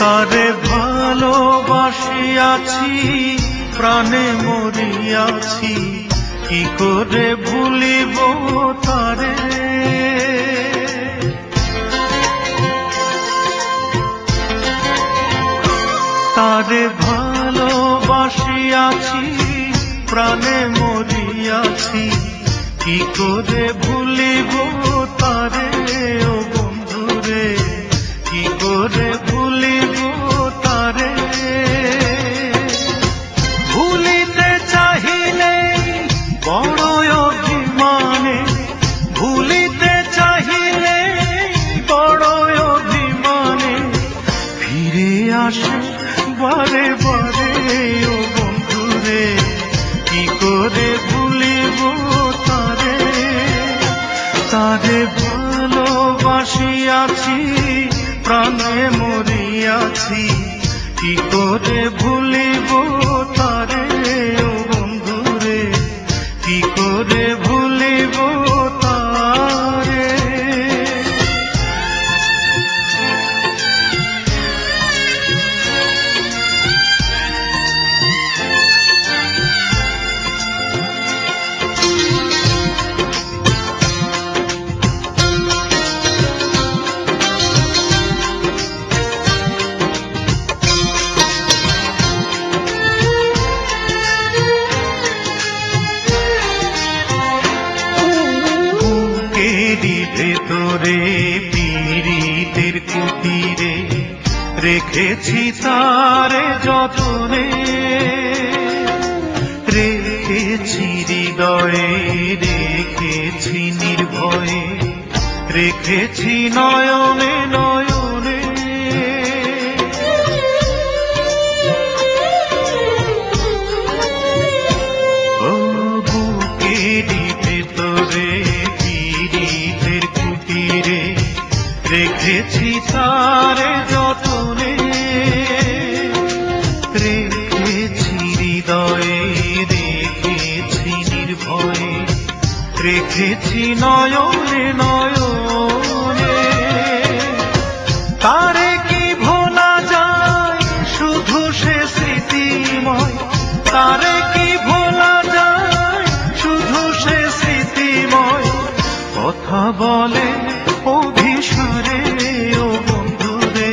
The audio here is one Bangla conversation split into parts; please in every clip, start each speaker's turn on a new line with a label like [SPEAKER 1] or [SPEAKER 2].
[SPEAKER 1] তারে ভালোবাসিয়াছি, প্রাণে মরিয়াছি, কি করে ভুলিব তারে। তারে ভালোবাসিয়াছি, প্রাণে মরিয়াছি, কি করে ভুলিব তারে। ও বন্ধুরে, কি করে ভুলিব তারে। ভুলিতে চাহিলে বড় অভিমানে, ভুলিতে চাহিলে বড় অভিমানে, ফিরে আসে বারে বারে। ও বন্ধুরে, কি করে ভুলিব তারে। তারে ভালোবাসিয়াছি, প্রাণে মরিয়াছি, কি করে ভুলিব তারে। ও বন্ধুরে, কি করে ভুলিব তারে। ভেতরে পীড়িতের কুটিরে রেখেছি তারে যতনে, রেখেছি হৃদয়ে, রেখেছি নির্ভয়ে, রেখেছি নয়নে নয়নে। ও বুকেরই ভেতরে পীড়িতের কুটিরে রেখেছি তারে যতনে, রেখেছি হৃদয়ে, রেখেছি নির্ভয়ে, রেখেছি নয়নে নয়নে। তারে কি ভোলা যায়, শুধু সে স্মৃতিময়। তারে কি ভোলা যায়, শুধু সে স্মৃতিময়। কথা বলে অভিসারে। ও বন্ধুরে,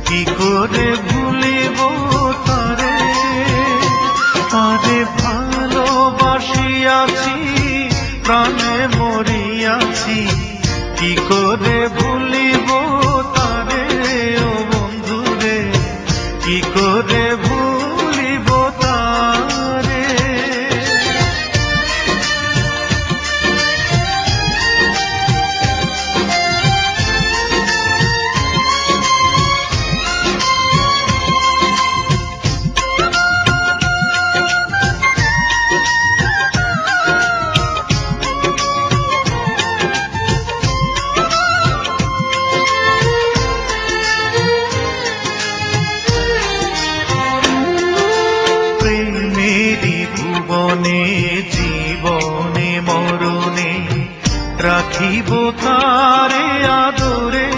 [SPEAKER 1] কি করে ভুলিব তারে। তারে ভালোবাসিয়াছি, প্রাণে মরিয়াছি, কি করে ভুলিব তারে। ও বন্ধুরে, কি করে ভুলিব তারে। ভুবনে জীবনে মরণে রাখিব তারে আদরে,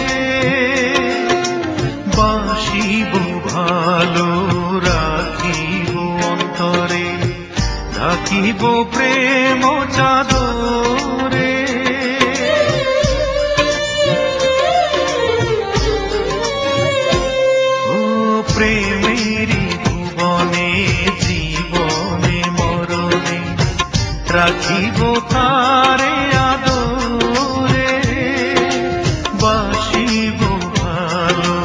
[SPEAKER 1] বাসিব ভালো রাখিব অন্তরে, ঢাকিব প্রেম চাদরে। ও প্রেমেরই ভুবনে জীবনে মরণে রাখিব তারে আদরে, বাসিব ভালো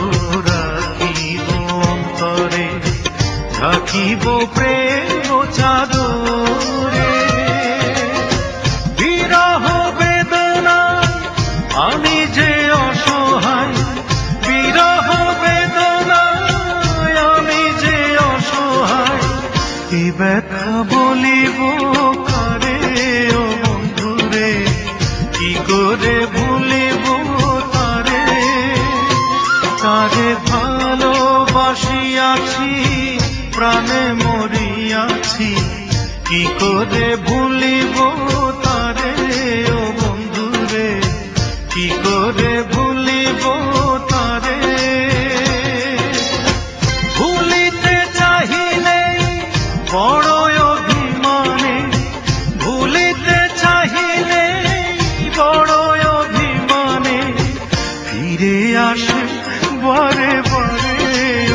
[SPEAKER 1] রাখিব অন্তরে, ঢাকিব প্রেম চাদরে। বিরহ বেদনায় আমি যে অসহায়, বিরহ বেদনায় আমি যে অসহায়, কি ব্যথা বলিব কারে। ও বন্ধুরে, কি করে ভুলিব তারে। তারে ভালোবাসিয়াছি, প্রাণে মরিয়াছি, কি করে ভুলিব তারে। ও বন্ধুরে, কি করে ভুলিব তারে। আসে বারে বারে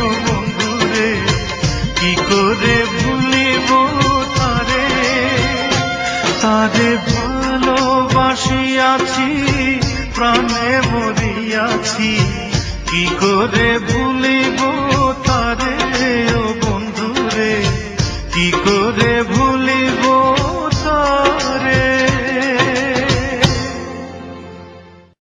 [SPEAKER 1] ও বন্ধুরে, কি করে ভুলিব তারে। তারে ভালোবাসিয়াছি, প্রাণে মরিয়াছি, কি করে ভুলিব তারে ও বন্ধুরে, কি করে